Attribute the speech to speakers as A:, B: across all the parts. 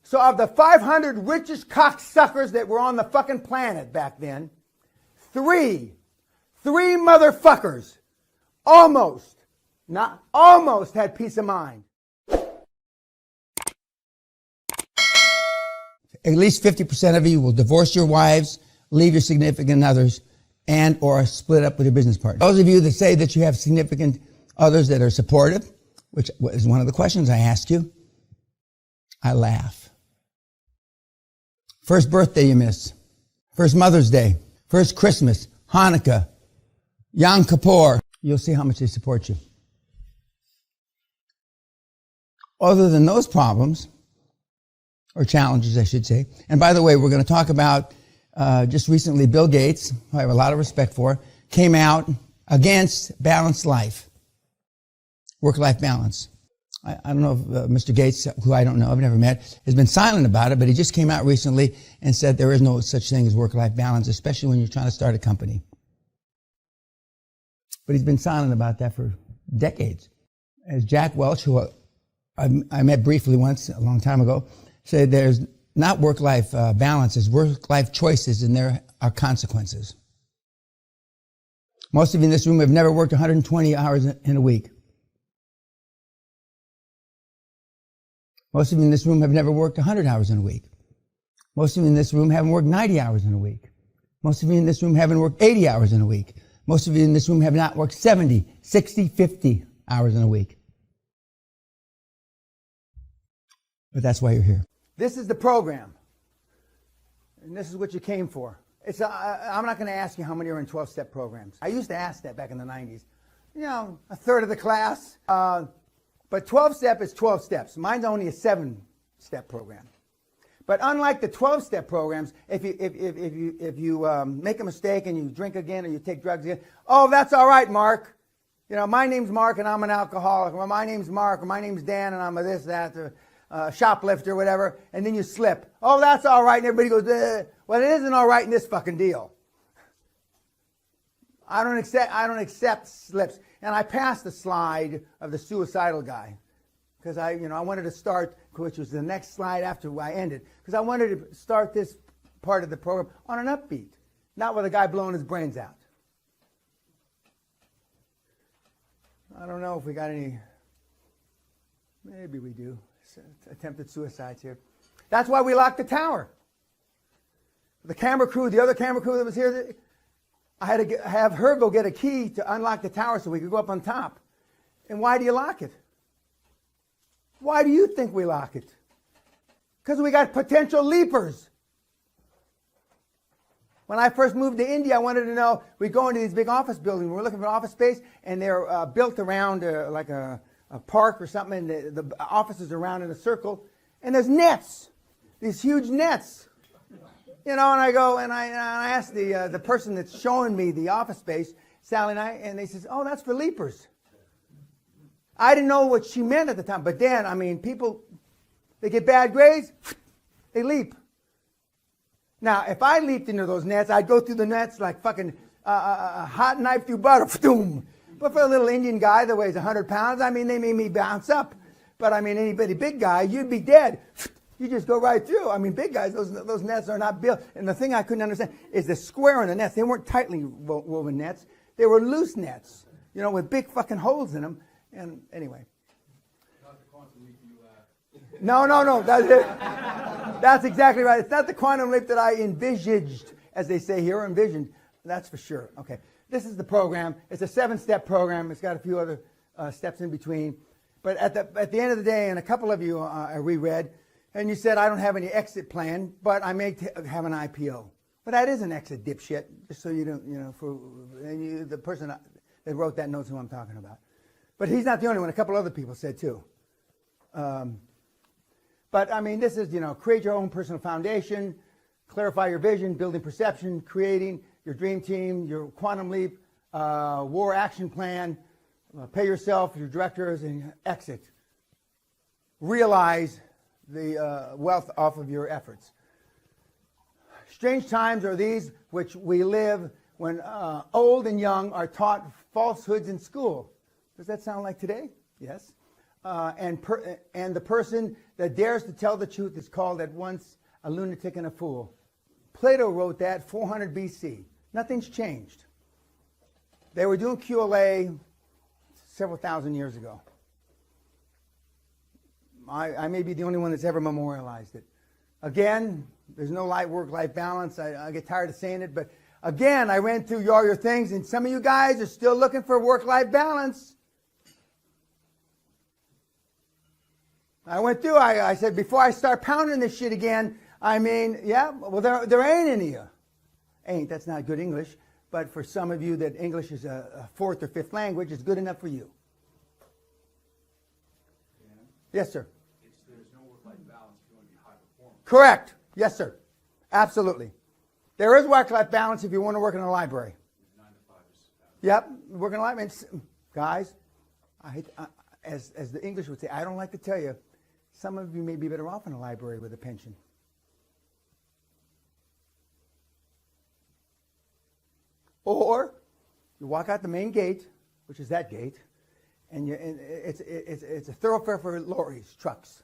A: So of the 500 richest cocksuckers that were on the fucking planet back then, three motherfuckers almost had peace of mind. At least 50% of you will divorce your wives, leave your significant others, and or split up with your business partner. Those of you that say that you have significant others that are supportive, which is one of the questions I ask you, I laugh. First birthday you miss, first Mother's Day, first Christmas, Hanukkah, Yom Kippur, you'll see how much they support you. Other than those problems, or challenges I should say, and by the way, we're going to talk about just recently Bill Gates, who I have a lot of respect for, came out against balanced life, work-life balance. I don't know if Mr. Gates, who I don't know, I've never met, has been silent about it, but he just came out recently and said there is no such thing as work-life balance, especially when you're trying to start a company. But he's been silent about that for decades. As Jack Welch, who I met briefly once a long time ago, said there's not work-life balance, it's work-life choices, and there are consequences. Most of you in this room have never worked 120 hours in a week. Most of you in this room have never worked 100 hours in a week. Most of you in this room haven't worked 90 hours in a week. Most of you in this room haven't worked 80 hours in a week. Most of you in this room have not worked 70, 60, 50 hours in a week. But that's why you're here. This is the program. And this is what you came for. I'm not going to ask you how many are in 12-step programs. I used to ask that back in the 90s. You know, a third of the class. But 12-step is 12 steps. Mine's only a 7-step program. But unlike the 12-step programs, if you make a mistake and you drink again or you take drugs again, oh, that's all right, Mark. You know, my name's Mark and I'm an alcoholic. Or my name's Mark or my name's Dan and I'm a this, that, or shoplifter, whatever. And then you slip. Oh, that's all right. And everybody goes, well, it isn't all right in this fucking deal. I don't accept slips. And I passed the slide of the suicidal guy because I wanted to start, which was the next slide after I ended, because I wanted to start this part of the program on an upbeat, not with a guy blowing his brains out. I don't know if we got any, maybe we do, attempted suicides here. That's why we locked the tower. The camera crew, the other camera crew that was here, I had to have her go get a key to unlock the tower so we could go up on top. And why do you lock it? Why do you think we lock it? Because we got potential leapers. When I first moved to India, I wanted to know, we go into these big office buildings, we're looking for office space, and they're built around like a park or something, and the offices are around in a circle, and there's nets, these huge nets. You know, and I go and I asked the person that's showing me the office space, Sally and I, and they says, oh, that's for leapers. I didn't know what she meant at the time, but then, I mean, people, they get bad grades, they leap. Now, if I leaped into those nets, I'd go through the nets like fucking a hot knife through butter. But for a little Indian guy that weighs 100 pounds, I mean, they made me bounce up. But I mean, anybody big guy, you'd be dead. You just go right through. I mean, big guys, those nets are not built. And the thing I couldn't understand is the square in the nets. They weren't tightly woven nets. They were loose nets, you know, with big fucking holes in them. And anyway. Not the quantum leap you No. That's exactly right. It's not the quantum leap that I envisaged, as they say here, envisioned. That's for sure. Okay. This is the program. It's a 7-step program. It's got a few other steps in between. But at the end of the day, and a couple of you I reread, and you said, I don't have any exit plan, but I may have an IPO. But that is an exit, dipshit, just so you don't, you know, the person that wrote that knows who I'm talking about. But he's not the only one. A couple other people said too. But I mean, this is, you know, create your own personal foundation, clarify your vision, building perception, creating your dream team, your quantum leap, war action plan, pay yourself, your directors, and exit. Realize the wealth off of your efforts. Strange times are these which we live when old and young are taught falsehoods in school. Does that sound like today? Yes. and the person that dares to tell the truth is called at once a lunatic and a fool. Plato wrote that 400 BC. Nothing's changed. They were doing QLA several thousand years ago. I may be the only one that's ever memorialized it. Again, there's no work-life balance. I get tired of saying it, but again, I went through all your things, and some of you guys are still looking for work-life balance. I went through, I said, before I start pounding this shit again, well, there ain't any of you. Ain't, that's not good English, but for some of you that English is a fourth or fifth language, it's good enough for you.
B: Yeah.
A: Yes, sir.
B: There's no work-life balance if you want to be high performance.
A: Correct. Yes, sir. Absolutely. There is work-life balance if you want to work in a library.
B: 9 to 5 is
A: Yep, work in a library. Guys, as the English would say, I don't like to tell you, some of you may be better off in a library with a pension. Or you walk out the main gate, which is that gate, and it's a thoroughfare for lorries, trucks.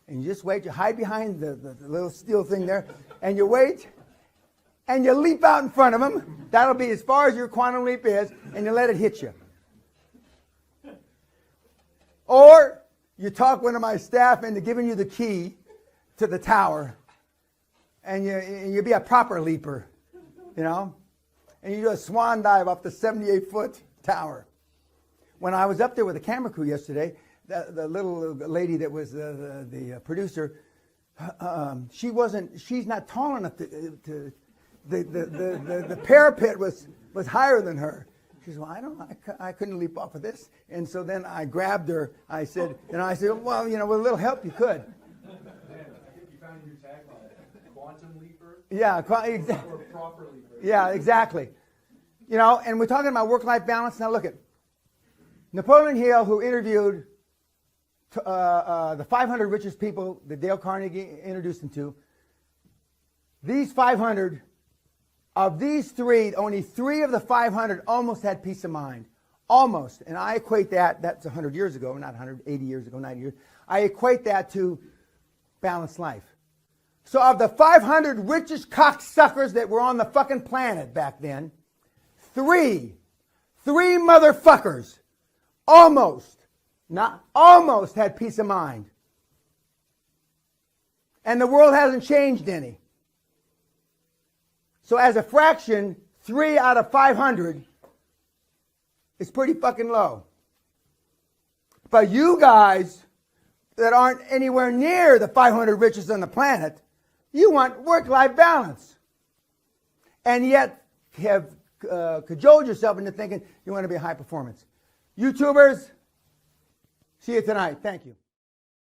A: And you just wait, you hide behind the little steel thing there, and you wait, and you leap out in front of them. That'll be as far as your quantum leap is, and you let it hit you. Or you talk one of my staff into giving you the key to the tower, and you be a proper leaper, you know? And you do a swan dive off the 78-foot tower. When I was up there with the camera crew yesterday, the little lady that was the producer, she's not tall enough to the parapet was higher than her. She said, well, I couldn't leap off of this. And so then I grabbed her. I said, well, with a little help you could.
B: I think you found your tagline, quantum leaper.
A: Yeah, exactly.
B: Or proper leaper.
A: Yeah, exactly. And we're talking about work-life balance. Now look at Napoleon Hill, who interviewed the 500 richest people that Dale Carnegie introduced him to. These 500, of these three, only 3 of the 500 almost had peace of mind. Almost. And I equate that's 100 years ago, not 180 years ago, 90 years. I equate that to balanced life. So of the 500 richest cocksuckers that were on the fucking planet back then, three motherfuckers almost had peace of mind. And the world hasn't changed any. So as a fraction, 3 out of 500 is pretty fucking low. But you guys that aren't anywhere near the 500 richest on the planet, you want work-life balance. And yet have cajoled yourself into thinking you want to be high performance. YouTubers, see you tonight. Thank you.